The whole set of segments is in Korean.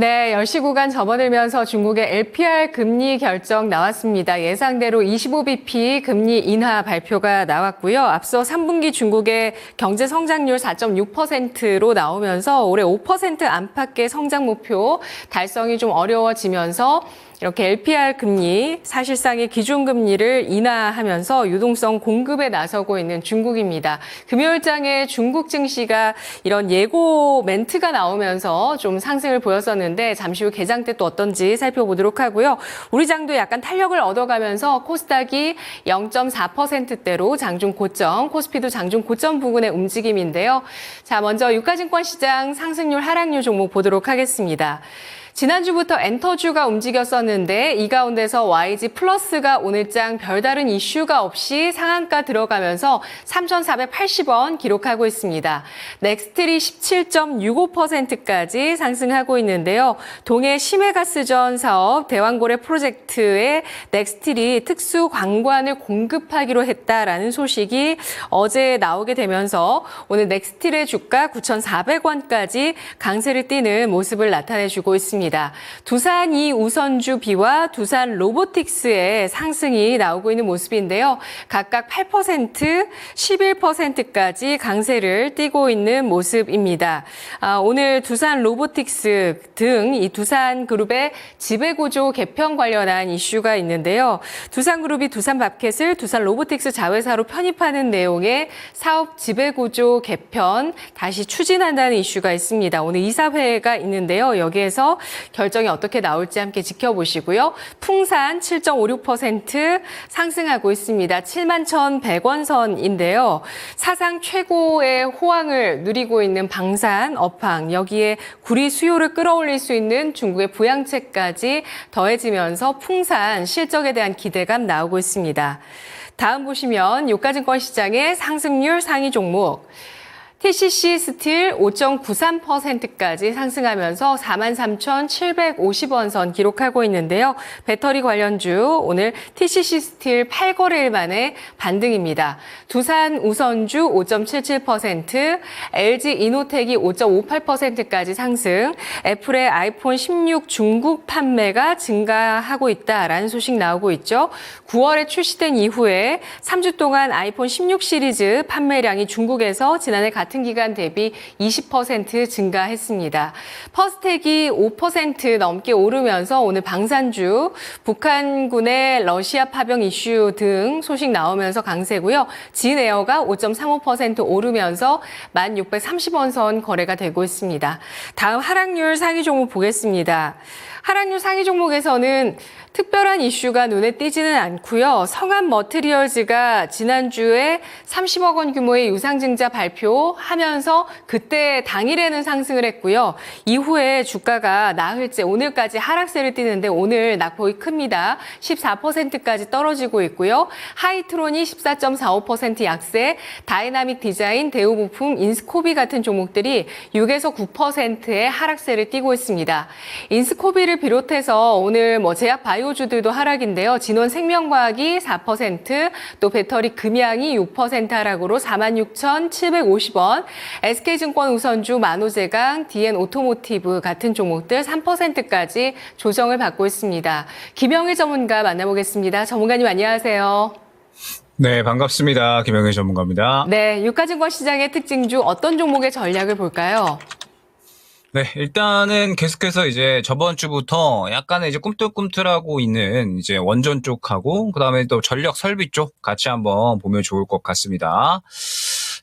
네, 10시 구간 접어들면서 중국의 LPR 금리 결정 나왔습니다. 예상대로 25bp 금리 인하 발표가 나왔고요. 앞서 3분기 중국의 경제 성장률 4.6%로 나오면서 올해 5% 안팎의 성장 목표 달성이 좀 어려워지면서 이렇게 LPR 금리, 사실상의 기준금리를 인하하면서 유동성 공급에 나서고 있는 중국입니다. 금요일장에 중국 증시가 이런 예고 멘트가 나오면서 좀 상승을 보였었는데 잠시 후 개장 때 또 어떤지 살펴보도록 하고요. 우리 장도 약간 탄력을 얻어가면서 코스닥이 0.4%대로 장중 고점, 코스피도 장중 고점 부근의 움직임인데요. 자, 먼저 유가증권 시장 상승률 하락률 종목 보도록 하겠습니다. 지난주부터 엔터주가 움직였었는데 이 가운데서 YG 플러스가 오늘장 별다른 이슈가 없이 상한가 들어가면서 3,480원 기록하고 있습니다. 넥스트리 17.65%까지 상승하고 있는데요. 동해 심해가스전 사업 대왕고래 프로젝트에 넥스트리 특수 관관을 공급하기로 했다라는 소식이 어제 나오게 되면서 오늘 넥스트리의 주가 9,400원까지 강세를 띠는 모습을 나타내주고 있습니다. 두산 이우선주 B와 두산 로보틱스의 상승이 나오고 있는 모습인데요. 각각 8%, 11%까지 강세를 띠고 있는 모습입니다. 오늘 두산 로보틱스 등 이 두산그룹의 지배구조 개편 관련한 이슈가 있는데요. 두산그룹이 두산밥켓을 두산 로보틱스 자회사로 편입하는 내용의 사업 지배구조 개편 다시 추진한다는 이슈가 있습니다. 오늘 이사회가 있는데요. 여기에서 결정이 어떻게 나올지 함께 지켜보시고요. 풍산 7.56% 상승하고 있습니다. 71,100원 선인데요. 사상 최고의 호황을 누리고 있는 방산, 업황, 여기에 구리 수요를 끌어올릴 수 있는 중국의 부양책까지 더해지면서 풍산 실적에 대한 기대감 나오고 있습니다. 다음 보시면 유가증권 시장의 상승률 상위 종목. TCC 스틸 5.93%까지 상승하면서 43,750원 선 기록하고 있는데요. 배터리 관련주 오늘 TCC 스틸 8거래일 만에 반등입니다. 두산 우선주 5.77%, LG 이노텍이 5.58%까지 상승, 애플의 아이폰 16 중국 판매가 증가하고 있다라는 소식 나오고 있죠. 9월에 출시된 이후에 3주 동안 아이폰 16 시리즈 판매량이 중국에서 지난해 같은 기간 대비 20% 증가했습니다. 퍼스텍이 5% 넘게 오르면서 오늘 방산주, 북한군의 러시아 파병 이슈 등 소식 나오면서 강세고요. 진에어가 5.35% 오르면서 1,630원 선 거래가 되고 있습니다. 다음 하락률 상위 종목 보겠습니다. 하락률 상위 종목에서는 특별한 이슈가 눈에 띄지는 않고요. 성한 머티리얼즈가 지난주에 30억 원 규모의 유상증자 발표하면서 그때 당일에는 상승을 했고요. 이후에 주가가 나흘째 오늘까지 하락세를 띠는데 오늘 낙폭이 큽니다. 14%까지 떨어지고 있고요. 하이트론이 14.45% 약세, 다이나믹 디자인, 대우부품, 인스코비 같은 종목들이 6에서 9%의 하락세를 띠고 있습니다. 인스코비를 비롯해서 오늘 제약 바이오주들도 하락인데요. 진원 생명과학이 4%, 또 배터리 금양이 6% 하락으로 46,750원, SK증권 우선주 만호제강, DN 오토모티브 같은 종목들 3%까지 조정을 받고 있습니다. 김영일 전문가 만나보겠습니다. 전문가님 안녕하세요. 네, 반갑습니다. 김영일 전문가입니다. 네, 유가증권 시장의 특징 중 어떤 종목의 전략을 볼까요? 네, 일단은 계속해서 이제 저번 주부터 약간의 이제 꿈틀꿈틀하고 있는 이제 원전 쪽하고 그다음에 또 전력 설비 쪽 같이 한번 보면 좋을 것 같습니다.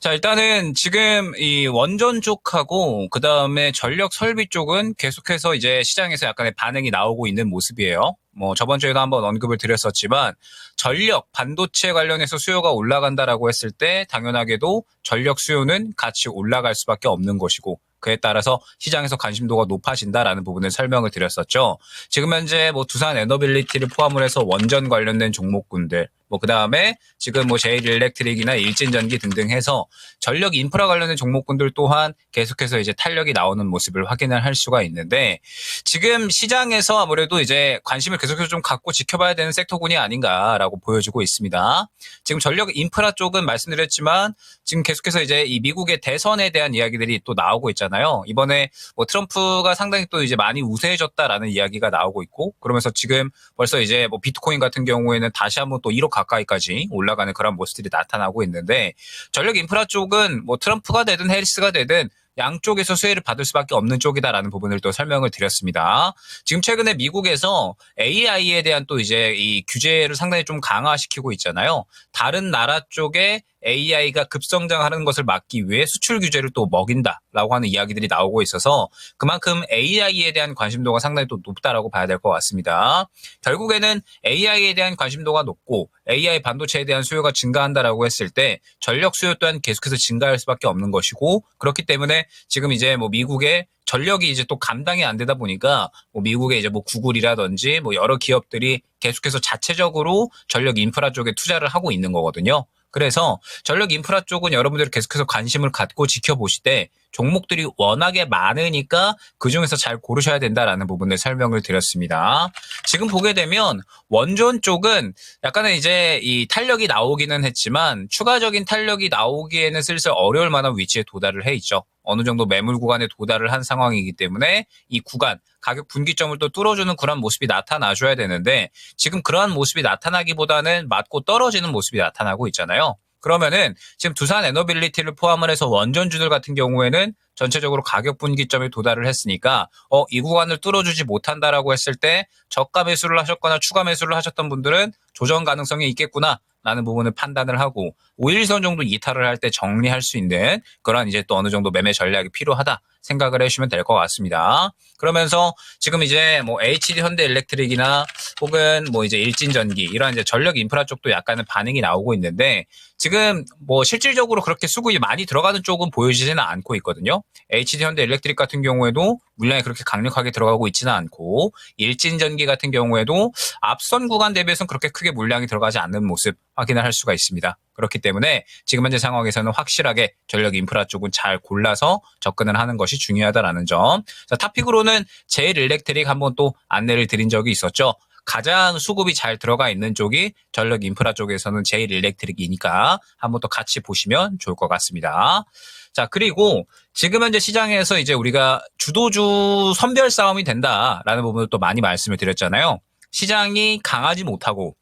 자, 일단은 지금 이 원전 쪽하고 그다음에 전력 설비 쪽은 계속해서 이제 시장에서 약간의 반응이 나오고 있는 모습이에요. 저번 주에도 한번 언급을 드렸었지만 전력, 반도체 관련해서 수요가 올라간다라고 했을 때 당연하게도 전력 수요는 같이 올라갈 수밖에 없는 것이고 그에 따라서 시장에서 관심도가 높아진다라는 부분을 설명을 드렸었죠. 지금 현재 두산 에너빌리티를 포함을 해서 원전 관련된 종목군들, 뭐 그다음에 지금 뭐 제일일렉트릭이나 일진전기 등등 해서 전력 인프라 관련된 종목군들 또한 계속해서 이제 탄력이 나오는 모습을 확인을 할 수가 있는데 지금 시장에서 아무래도 이제 관심을 계속해서 좀 갖고 지켜봐야 되는 섹터군이 아닌가라고 보여지고 있습니다. 지금 전력 인프라 쪽은 말씀드렸지만 지금 계속해서 이제 이 미국의 대선에 대한 이야기들이 또 나오고 있잖아요. 이번에 뭐 트럼프가 상당히 또 이제 많이 우세해졌다라는 이야기가 나오고 있고 그러면서 지금 벌써 이제 뭐 비트코인 같은 경우에는 다시 한번 또 1억 가까이까지 올라가는 그런 모습들이 나타나고 있는데 전력 인프라 쪽은 뭐 트럼프가 되든 해리스가 되든 양쪽에서 수혜를 받을 수밖에 없는 쪽이다라는 부분을 또 설명을 드렸습니다. 지금 최근에 미국에서 AI에 대한 또 이제 이 규제를 상당히 좀 강화시키고 있잖아요. 다른 나라 쪽에 AI가 급성장하는 것을 막기 위해 수출 규제를 또 먹인다라고 하는 이야기들이 나오고 있어서 그만큼 AI에 대한 관심도가 상당히 또 높다라고 봐야 될 것 같습니다. 결국에는 AI에 대한 관심도가 높고 AI 반도체에 대한 수요가 증가한다라고 했을 때 전력 수요 또한 계속해서 증가할 수밖에 없는 것이고 그렇기 때문에 지금 이제 뭐 미국의 전력이 이제 또 감당이 안 되다 보니까 뭐 미국의 이제 뭐 구글이라든지 뭐 여러 기업들이 계속해서 자체적으로 전력 인프라 쪽에 투자를 하고 있는 거거든요. 그래서 전력 인프라 쪽은 여러분들이 계속해서 관심을 갖고 지켜보시되 종목들이 워낙에 많으니까 그중에서 잘 고르셔야 된다라는 부분을 설명을 드렸습니다. 지금 보게 되면 원전 쪽은 약간의 이제 이 탄력이 나오기는 했지만 추가적인 탄력이 나오기에는 슬슬 어려울 만한 위치에 도달을 해 있죠. 어느 정도 매물 구간에 도달을 한 상황이기 때문에 이 구간 가격 분기점을 또 뚫어주는 그런 모습이 나타나줘야 되는데 지금 그러한 모습이 나타나기보다는 맞고 떨어지는 모습이 나타나고 있잖아요. 그러면은 지금 두산 에너빌리티를 포함을 해서 원전주들 같은 경우에는 전체적으로 가격 분기점에 도달을 했으니까 이 구간을 뚫어주지 못한다라고 했을 때 저가 매수를 하셨거나 추가 매수를 하셨던 분들은 조정 가능성이 있겠구나. 라는 부분을 판단을 하고 5일선 정도 이탈을 할 때 정리할 수 있는 그런 이제 또 어느 정도 매매 전략이 필요하다 생각을 해주시면 될 것 같습니다. 그러면서 지금 이제 뭐 HD 현대일렉트릭이나 혹은 뭐 이제 일진전기 이런 이제 전력 인프라 쪽도 약간은 반응이 나오고 있는데 지금 뭐 실질적으로 그렇게 수급이 많이 들어가는 쪽은 보여지지는 않고 있거든요. HD 현대일렉트릭 같은 경우에도 물량이 그렇게 강력하게 들어가고 있지는 않고 일진전기 같은 경우에도 앞선 구간 대비해서는 그렇게 크게 물량이 들어가지 않는 모습 확인을 할 수가 있습니다. 그렇기 때문에 지금 현재 상황에서는 확실하게 전력 인프라 쪽은 잘 골라서 접근을 하는 것이 중요하다라는 점. 자, 탑픽으로는 제일일렉트릭 한번 또 안내를 드린 적이 있었죠. 가장 수급이 잘 들어가 있는 쪽이 전력 인프라 쪽에서는 제일일렉트릭이니까 한번 또 같이 보시면 좋을 것 같습니다. 자, 그리고 지금 현재 시장에서 이제 우리가 주도주 선별 싸움이 된다라는 부분을 또 많이 말씀을 드렸잖아요. 시장이 강하지 못하고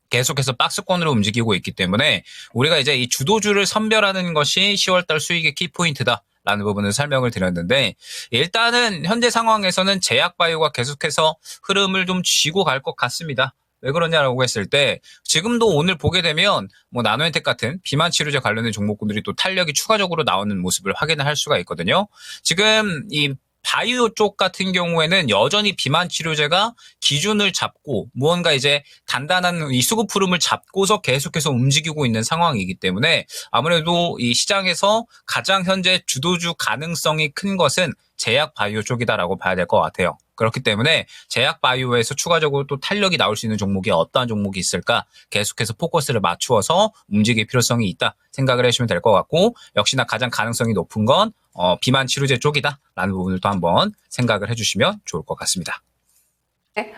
계속해서 박스권으로 움직이고 있기 때문에 우리가 이제 이 주도주를 선별하는 것이 10월달 수익의 키포인트다. 라는 부분을 설명을 드렸는데 일단은 현재 상황에서는 제약바이오가 계속해서 흐름을 좀 쥐고 갈 것 같습니다. 왜 그러냐라고 했을 때 지금도 오늘 보게 되면 뭐 나노엔텍 같은 비만 치료제 관련된 종목군들이 또 탄력이 추가적으로 나오는 모습을 확인을 할 수가 있거든요. 지금 이 바이오 쪽 같은 경우에는 여전히 비만 치료제가 기준을 잡고 무언가 이제 단단한 이 수급 흐름을 잡고서 계속해서 움직이고 있는 상황이기 때문에 아무래도 이 시장에서 가장 현재 주도주 가능성이 큰 것은 제약 바이오 쪽이다라고 봐야 될 것 같아요. 그렇기 때문에 제약 바이오에서 추가적으로 또 탄력이 나올 수 있는 종목이 어떠한 종목이 있을까 계속해서 포커스를 맞추어서 움직일 필요성이 있다 생각을 해주시면 될 것 같고 역시나 가장 가능성이 높은 건 비만 치료제 쪽이다라는 부분을 또 한번 생각을 해주시면 좋을 것 같습니다.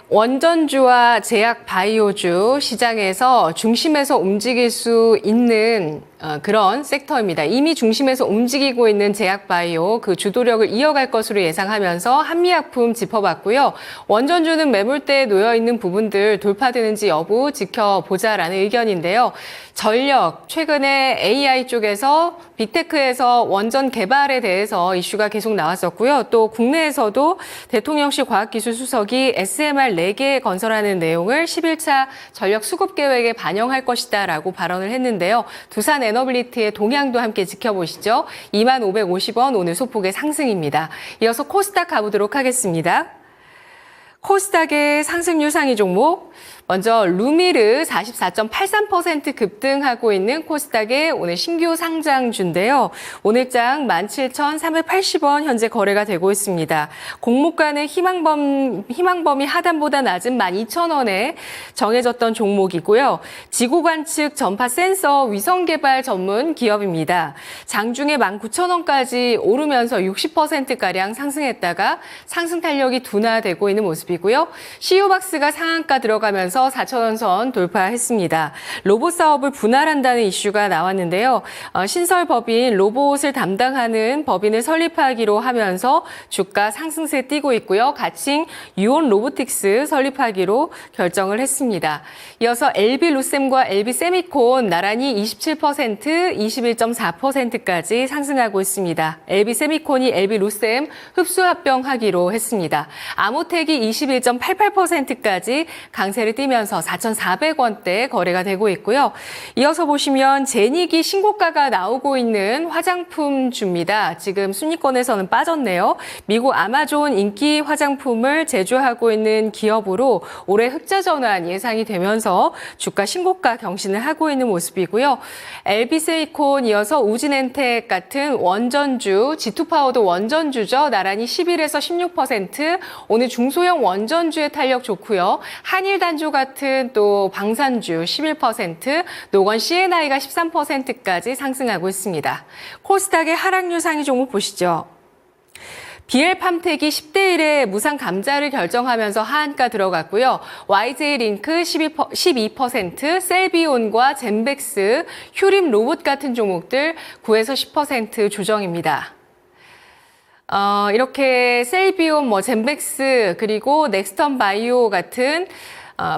원전주와 제약 바이오주 시장에서 중심에서 움직일 수 있는 그런 섹터입니다. 이미 중심에서 움직이고 있는 제약 바이오 그 주도력을 이어갈 것으로 예상하면서 한미약품 짚어봤고요. 원전주는 매물대에 놓여 있는 부분들 돌파되는지 여부 지켜보자라는 의견인데요. 전력, 최근에 AI 쪽에서 빅테크에서 원전 개발에 대해서 이슈가 계속 나왔었고요. 또 국내에서도 대통령실 과학기술수석이 SMR 4개 건설하는 내용을 11차 전력 수급 계획에 반영할 것이다라고 발언을 했는데요. 두산 에너빌리티의 동향도 함께 지켜보시죠. 2550원 오늘 소폭의 상승입니다. 이어서 코스닥 가보도록 하겠습니다. 코스닥의 상승률 상위 종목 먼저 루미르 44.83% 급등하고 있는 코스닥의 오늘 신규 상장주인데요. 오늘장 17,380원 현재 거래가 되고 있습니다. 공모가는 희망범위 하단보다 낮은 12,000원에 정해졌던 종목이고요. 지구관측 전파 센서 위성 개발 전문 기업입니다. 장중에 19,000원까지 오르면서 60%가량 상승했다가 상승 탄력이 둔화되고 있는 모습이고요. CU박스가 상한가 들어가면서 4,000원 선 돌파했습니다. 로봇 사업을 분할한다는 이슈가 나왔는데요. 신설법인 로봇을 담당하는 법인을 설립하기로 하면서 주가 상승세 띄고 있고요. 가칭 유온 로보틱스 설립하기로 결정을 했습니다. 이어서 LB루셈과 LB세미콘 나란히 27%, 21.4%까지 상승하고 있습니다. LB세미콘이 LB루셈 흡수합병하기로 했습니다. 아모텍이 21.88%까지 강세를 띄면서 4,400원대 거래가 되고 있고요. 이어서 보시면 제닉이 신고가가 나오고 있는 화장품주입니다. 지금 순위권에서는 빠졌네요. 미국 아마존 인기 화장품을 제조하고 있는 기업으로 올해 흑자 전환 예상이 되면서 주가 신고가 경신을 하고 있는 모습이고요. LB세이콘 이어서 우진엔텍 같은 원전주, G2파워도 원전주죠. 나란히 11에서 16%, 오늘 중소형 원전주의 탄력 좋고요. 한일단조 같은 또 방산주 11%, 노건 C&I가 13%까지 상승하고 있습니다. 코스닥의 하락률 상위 종목 보시죠. BL팜텍이 10대 1의 무상 감자를 결정하면서 하한가 들어갔고요. YJ링크 12%, 셀비온과 젠백스, 휴림 로봇 같은 종목들 9에서 10% 조정입니다. 이렇게 셀비온, 젠백스, 그리고 넥스턴 바이오 같은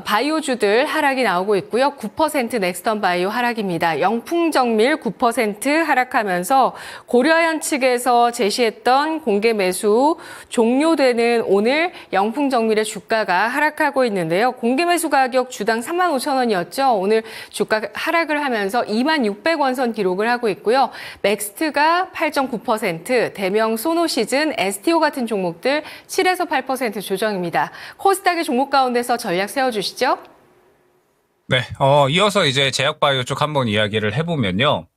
바이오주들 하락이 나오고 있고요. 9% 넥스턴 바이오 하락입니다. 영풍정밀 9% 하락하면서 고려아연 측에서 제시했던 공개 매수 종료되는 오늘 영풍정밀의 주가가 하락하고 있는데요. 공개 매수 가격 주당 35,000원이었죠. 오늘 주가 하락을 하면서 26,600원 선 기록을 하고 있고요. 넥스트가 8.9%, 대명 소노시즌, STO 같은 종목들 7에서 8% 조정입니다. 코스닥의 종목 가운데서 전략 세워주시죠. 네, 이어서 이제 제약바이오 쪽 한번 이야기를 해보면요.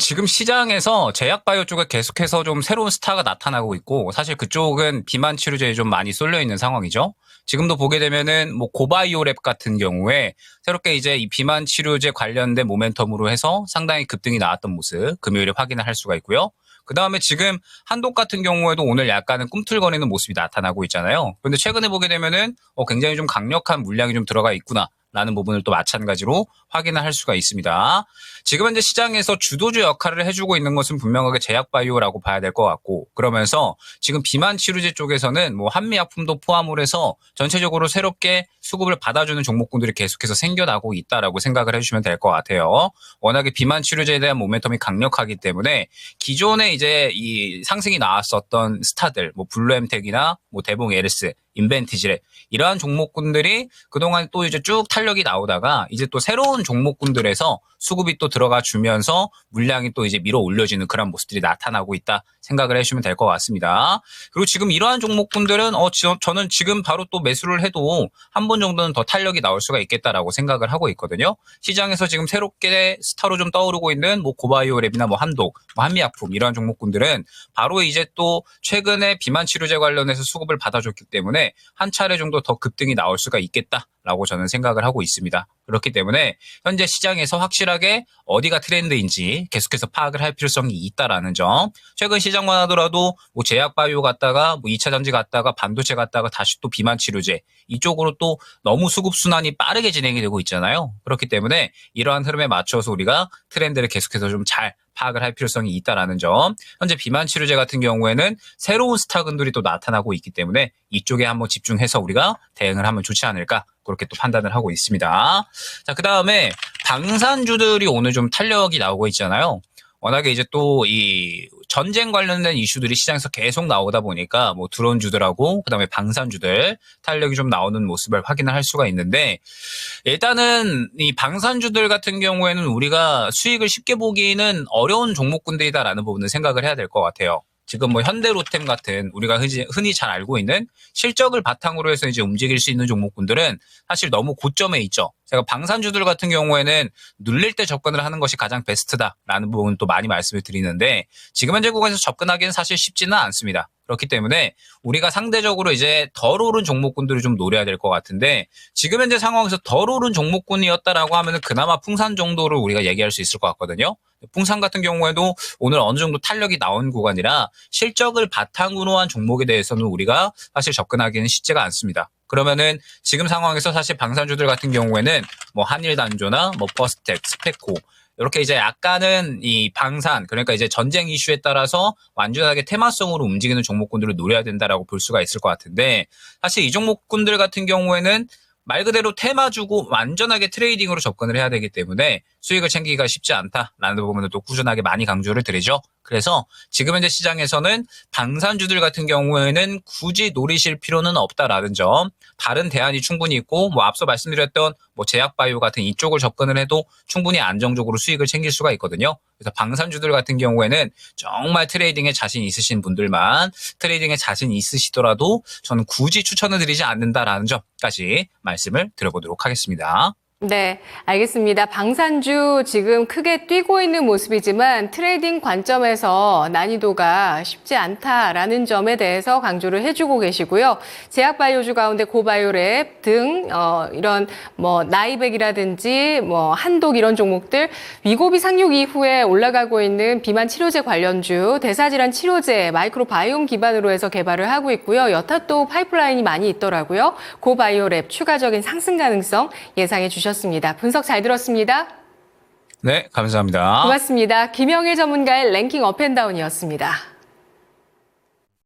지금 시장에서 제약바이오 쪽에 계속해서 좀 새로운 스타가 나타나고 있고, 사실 그쪽은 비만 치료제에 좀 많이 쏠려 있는 상황이죠. 지금도 보게 되면은 뭐 고바이오랩 같은 경우에 새롭게 이제 이 비만 치료제 관련된 모멘텀으로 해서 상당히 급등이 나왔던 모습 금요일에 확인을 할 수가 있고요. 그 다음에 지금 한독 같은 경우에도 오늘 약간은 꿈틀거리는 모습이 나타나고 있잖아요. 그런데 최근에 보게 되면은 굉장히 좀 강력한 물량이 좀 들어가 있구나. 라는 부분을 또 마찬가지로 확인을 할 수가 있습니다. 지금 현재 시장에서 주도주 역할을 해주고 있는 것은 분명하게 제약바이오라고 봐야 될 것 같고, 그러면서 지금 비만 치료제 쪽에서는 뭐 한미약품도 포함을 해서 전체적으로 새롭게 수급을 받아주는 종목군들이 계속해서 생겨나고 있다라고 생각을 해주시면 될 것 같아요. 워낙에 비만 치료제에 대한 모멘텀이 강력하기 때문에 기존에 이제 이 상승이 나왔었던 스타들, 뭐 블루엠텍이나 뭐 대봉 에르스, 인벤티지레 이러한 종목군들이 그동안 또 이제 쭉 탄력이 나오다가 이제 또 새로운 종목군들에서 수급이 또 들어가 주면서 물량이 또 이제 밀어 올려지는 그런 모습들이 나타나고 있다 생각을 해주시면 될 것 같습니다. 그리고 지금 이러한 종목군들은 저는 지금 바로 또 매수를 해도 한 번 정도는 더 탄력이 나올 수가 있겠다라고 생각을 하고 있거든요. 시장에서 지금 새롭게 스타로 좀 떠오르고 있는 뭐 고바이오랩이나 뭐 한독, 뭐 한미약품 이러한 종목군들은 바로 이제 또 최근에 비만 치료제 관련해서 수급을 받아줬기 때문에 한 차례 정도 더 급등이 나올 수가 있겠다라고 저는 생각을 하고 있습니다. 그렇기 때문에 현재 시장에서 확실하게 어디가 트렌드인지 계속해서 파악을 할 필요성이 있다라는 점. 최근 시장만 하더라도 뭐 제약바이오 갔다가 뭐 2차 전지 갔다가 반도체 갔다가 다시 또 비만 치료제 이쪽으로 또 너무 수급 순환이 빠르게 진행이 되고 있잖아요. 그렇기 때문에 이러한 흐름에 맞춰서 우리가 트렌드를 계속해서 좀 잘 파악을 할 필요성이 있다라는 점. 현재 비만 치료제 같은 경우에는 새로운 스타군들이 또 나타나고 있기 때문에 이쪽에 한번 집중해서 우리가 대응을 하면 좋지 않을까 그렇게 또 판단을 하고 있습니다. 자, 그 다음에 방산주들이 오늘 좀 탄력이 나오고 있잖아요. 워낙에 이제 또 이 전쟁 관련된 이슈들이 시장에서 계속 나오다 보니까 뭐 드론주들하고 그다음에 방산주들 탄력이 좀 나오는 모습을 확인을 할 수가 있는데, 일단은 이 방산주들 같은 경우에는 우리가 수익을 쉽게 보기는 어려운 종목군들이다라는 부분을 생각을 해야 될 것 같아요. 지금 뭐 현대로템 같은 우리가 흔히 잘 알고 있는 실적을 바탕으로 해서 이제 움직일 수 있는 종목군들은 사실 너무 고점에 있죠. 제가 방산주들 같은 경우에는 눌릴 때 접근을 하는 것이 가장 베스트다라는 부분을 또 많이 말씀을 드리는데 지금 현재 구간에서 접근하기는 사실 쉽지는 않습니다. 그렇기 때문에 우리가 상대적으로 이제 덜 오른 종목군들을 좀 노려야 될 것 같은데 지금 현재 상황에서 덜 오른 종목군이었다라고 하면은 그나마 풍산 정도를 우리가 얘기할 수 있을 것 같거든요. 풍산 같은 경우에도 오늘 어느 정도 탄력이 나온 구간이라 실적을 바탕으로 한 종목에 대해서는 우리가 사실 접근하기는 쉽지가 않습니다. 그러면은 지금 상황에서 사실 방산주들 같은 경우에는 뭐 한일단조나 뭐 퍼스텍, 스페코 이렇게 이제 약간은 이 방산 그러니까 이제 전쟁 이슈에 따라서 완전하게 테마성으로 움직이는 종목군들을 노려야 된다라고 볼 수가 있을 것 같은데 사실 이 종목군들 같은 경우에는 말 그대로 테마 주고 완전하게 트레이딩으로 접근을 해야 되기 때문에 수익을 챙기기가 쉽지 않다라는 부분을 또 꾸준하게 많이 강조를 드리죠. 그래서 지금 현재 시장에서는 방산주들 같은 경우에는 굳이 노리실 필요는 없다라는 점. 다른 대안이 충분히 있고 뭐 앞서 말씀드렸던 뭐 제약바이오 같은 이쪽을 접근을 해도 충분히 안정적으로 수익을 챙길 수가 있거든요. 그래서 방산주들 같은 경우에는 정말 트레이딩에 자신 있으신 분들만 트레이딩에 자신 있으시더라도 저는 굳이 추천을 드리지 않는다라는 점까지 말씀을 드려보도록 하겠습니다. 네, 알겠습니다. 방산주 지금 크게 뛰고 있는 모습이지만 트레이딩 관점에서 난이도가 쉽지 않다라는 점에 대해서 강조를 해주고 계시고요. 제약바이오주 가운데 고바이오랩 등 이런 뭐 나이백이라든지 뭐 한독 이런 종목들 위고비 상륙 이후에 올라가고 있는 비만 치료제 관련주, 대사질환 치료제, 마이크로바이옴 기반으로 해서 개발을 하고 있고요. 여타 또 파이프라인이 많이 있더라고요. 고바이오랩 추가적인 상승 가능성 예상해 주셨습니다. 분석 잘 들었습니다. 네, 감사합니다. 고맙습니다. 김영일 전문가의 랭킹 업앤다운이었습니다.